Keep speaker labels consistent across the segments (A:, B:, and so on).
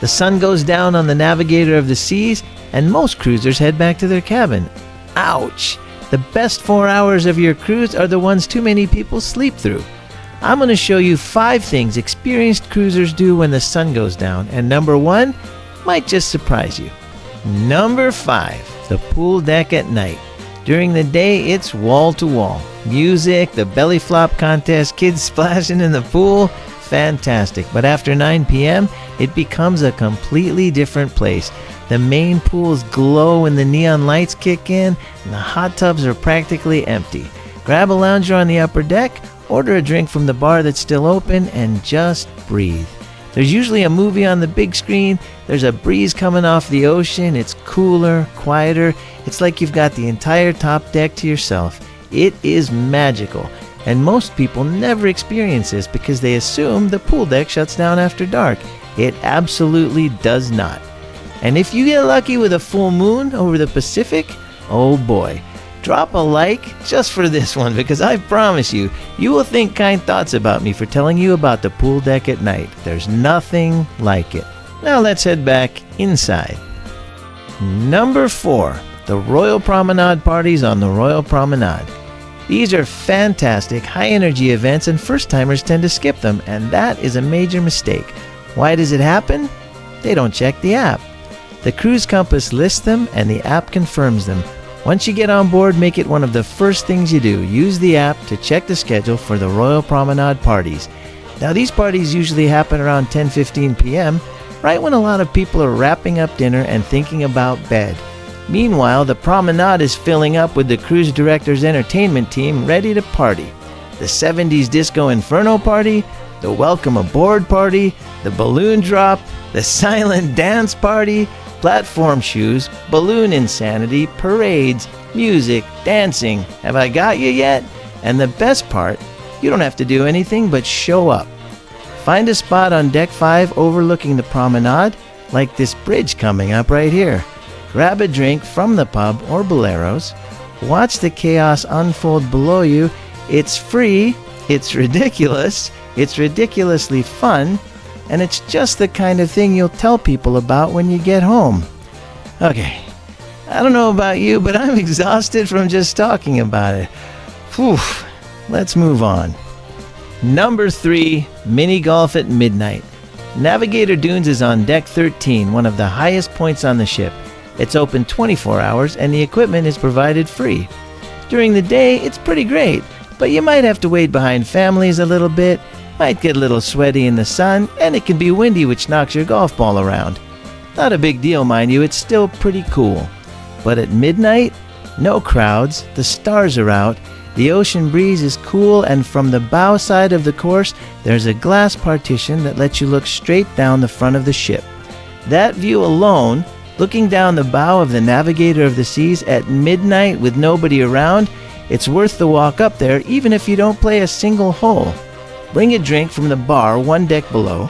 A: The sun goes down on the Navigator of the Seas, and most cruisers head back to their cabin. Ouch! The best 4 hours of your cruise are the ones too many people sleep through. I'm going to show you 5 things experienced cruisers do when the sun goes down, and number 1 might just surprise you. Number 5, the pool deck at night. During the day, it's wall to wall. Music, the belly flop contest, kids splashing in the pool, fantastic. But after 9 p.m., it becomes a completely different place. The main pools glow when the neon lights kick in, and the hot tubs are practically empty. Grab a lounger on the upper deck, order a drink from the bar that's still open, and just breathe. There's usually a movie on the big screen, there's a breeze coming off the ocean, it's cooler, quieter, it's like you've got the entire top deck to yourself. It is magical, and most people never experience this because they assume the pool deck shuts down after dark. It absolutely does not. And if you get lucky with a full moon over the Pacific, oh boy, drop a like just for this one, because I promise you, you will think kind thoughts about me for telling you about the pool deck at night. There's nothing like it. Now let's head back inside. Number 4, the Royal Promenade parties on the Royal Promenade. These are fantastic, high-energy events, and first-timers tend to skip them, and that is a major mistake. Why does it happen? They don't check the app. The Cruise Compass lists them, and the app confirms them. Once you get on board, make it one of the first things you do. Use the app to check the schedule for the Royal Promenade parties. Now, these parties usually happen around 10:15 p.m., right when a lot of people are wrapping up dinner and thinking about bed. Meanwhile, the promenade is filling up with the cruise director's entertainment team ready to party. The 70s Disco Inferno party, the Welcome Aboard party, the balloon drop, the silent dance party, platform shoes, balloon insanity, parades, music, dancing. Have I got you yet? And the best part, you don't have to do anything but show up. Find a spot on Deck 5 overlooking the promenade, like this bridge coming up right here. Grab a drink from the pub or Boleros. Watch the chaos unfold below you. It's free, it's ridiculous, it's ridiculously fun, and it's just the kind of thing you'll tell people about when you get home. Okay, I don't know about you, but I'm exhausted from just talking about it. Whew, let's move on. Number 3, mini golf at midnight. Navigator Dunes is on Deck 13, one of the highest points on the ship. It's open 24 hours, and the equipment is provided free. During the day, it's pretty great, but you might have to wait behind families a little bit, might get a little sweaty in the sun, and it can be windy, which knocks your golf ball around. Not a big deal, mind you, it's still pretty cool. But at midnight, no crowds, the stars are out, the ocean breeze is cool, and from the bow side of the course, there's a glass partition that lets you look straight down the front of the ship. That view alone, looking down the bow of the Navigator of the Seas at midnight with nobody around, it's worth the walk up there even if you don't play a single hole. Bring a drink from the bar one deck below,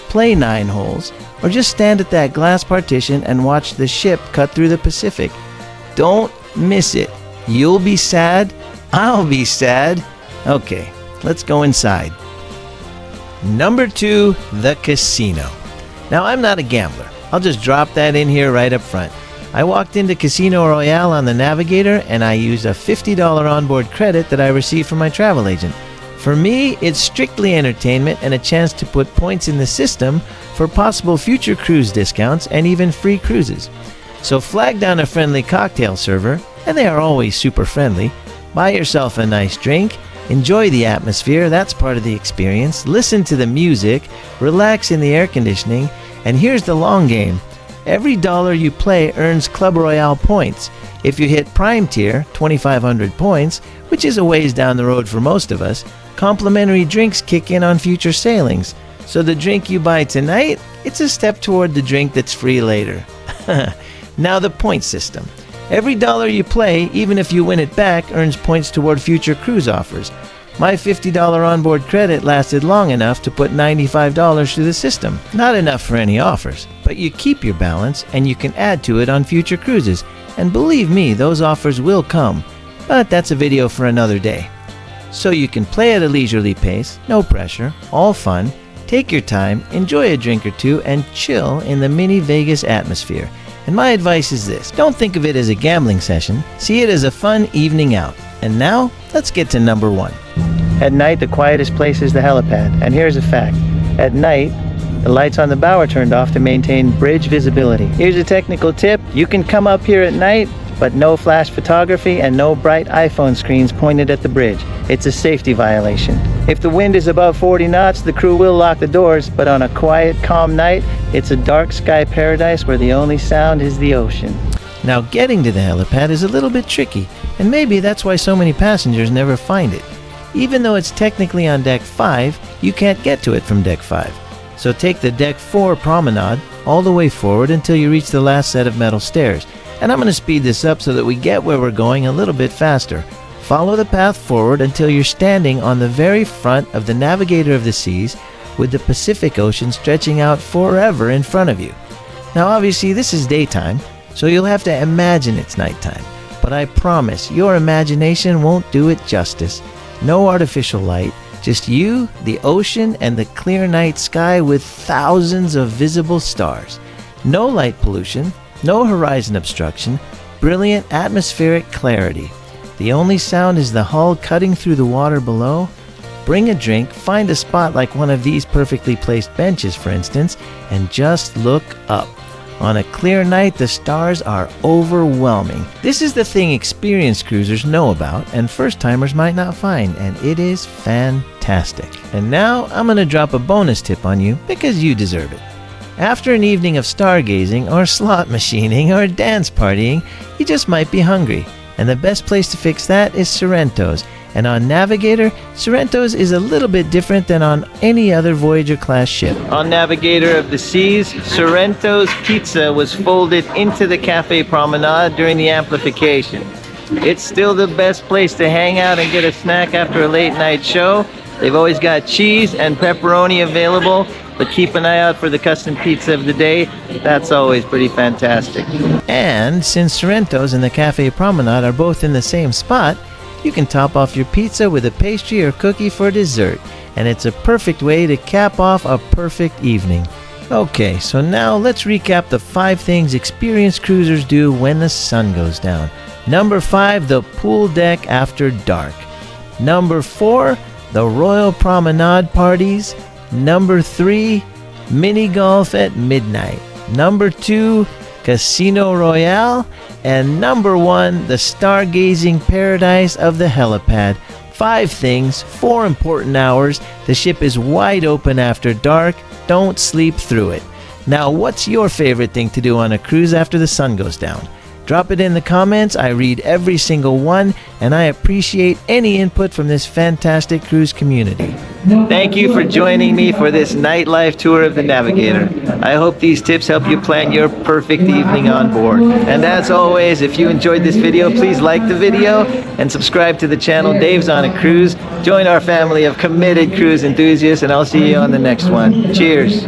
A: play 9 holes, or just stand at that glass partition and watch the ship cut through the Pacific. Don't miss it. You'll be sad, I'll be sad. Okay, let's go inside. Number 2, the casino. Now, I'm not a gambler. I'll just drop that in here right up front. I walked into Casino Royale on the Navigator, and I used a $50 onboard credit that I received from my travel agent. For me, it's strictly entertainment and a chance to put points in the system for possible future cruise discounts and even free cruises. So flag down a friendly cocktail server, and they are always super friendly. Buy yourself a nice drink, enjoy the atmosphere, that's part of the experience, listen to the music, relax in the air conditioning, and here's the long game. Every dollar you play earns Club Royale points. If you hit Prime Tier, 2,500 points, which is a ways down the road for most of us, complimentary drinks kick in on future sailings. So the drink you buy tonight, it's a step toward the drink that's free later. Now the point system. Every dollar you play, even if you win it back, earns points toward future cruise offers. My $50 onboard credit lasted long enough to put $95 through the system. Not enough for any offers, but you keep your balance and you can add to it on future cruises. And believe me, those offers will come, but that's a video for another day. So you can play at a leisurely pace, no pressure, all fun. Take your time, enjoy a drink or two, and chill in the mini Vegas atmosphere. And my advice is this: don't think of it as a gambling session, see it as a fun evening out. And now, let's get to number 1. At night, the quietest place is the helipad. And here's a fact: at night, the lights on the bow are turned off to maintain bridge visibility. Here's a technical tip: you can come up here at night, but no flash photography and no bright iPhone screens pointed at the bridge. It's a safety violation. If the wind is above 40 knots, the crew will lock the doors, but on a quiet, calm night, it's a dark sky paradise where the only sound is the ocean. Now, getting to the helipad is a little bit tricky, and maybe that's why so many passengers never find it. Even though it's technically on deck 5, you can't get to it from deck 5. So take the deck 4 promenade all the way forward until you reach the last set of metal stairs. And I'm going to speed this up so that we get where we're going a little bit faster. Follow the path forward until you're standing on the very front of the Navigator of the Seas, with the Pacific Ocean stretching out forever in front of you. Now obviously this is daytime, so you'll have to imagine it's nighttime. But I promise your imagination won't do it justice. No artificial light, just you, the ocean, and the clear night sky with thousands of visible stars. No light pollution, no horizon obstruction, brilliant atmospheric clarity. The only sound is the hull cutting through the water below. Bring a drink, find a spot like one of these perfectly placed benches, for instance, and just look up. On a clear night, the stars are overwhelming. This is the thing experienced cruisers know about and first-timers might not find, and it is fantastic. And now, I'm going to drop a bonus tip on you because you deserve it. After an evening of stargazing or slot machining or dance partying, you just might be hungry. And the best place to fix that is Sorrento's. And on Navigator, Sorrento's is a little bit different than on any other Voyager-class ship. On Navigator of the Seas, Sorrento's pizza was folded into the Cafe Promenade during the amplification. It's still the best place to hang out and get a snack after a late night show. They've always got cheese and pepperoni available, but keep an eye out for the custom pizza of the day. That's always pretty fantastic. And since Sorrento's and the Cafe Promenade are both in the same spot, you can top off your pizza with a pastry or cookie for dessert, and it's a perfect way to cap off a perfect evening. Okay, so now let's recap the 5 things experienced cruisers do when the sun goes down. Number 5, the pool deck after dark. Number 4, the Royal Promenade parties. Number 3, mini golf at midnight. Number 2, Casino Royale. And number 1, the stargazing paradise of the helipad. 5 things, 4 important hours. The ship is wide open after dark. Don't sleep through it. Now, what's your favorite thing to do on a cruise after the sun goes down? Drop it in the comments. I read every single one, and I appreciate any input from this fantastic cruise community. Thank you for joining me for this nightlife tour of the Navigator. I hope these tips help you plan your perfect evening on board. And as always, if you enjoyed this video, please like the video and subscribe to the channel Dave's on a Cruise. Join our family of committed cruise enthusiasts, and I'll see you on the next one. Cheers.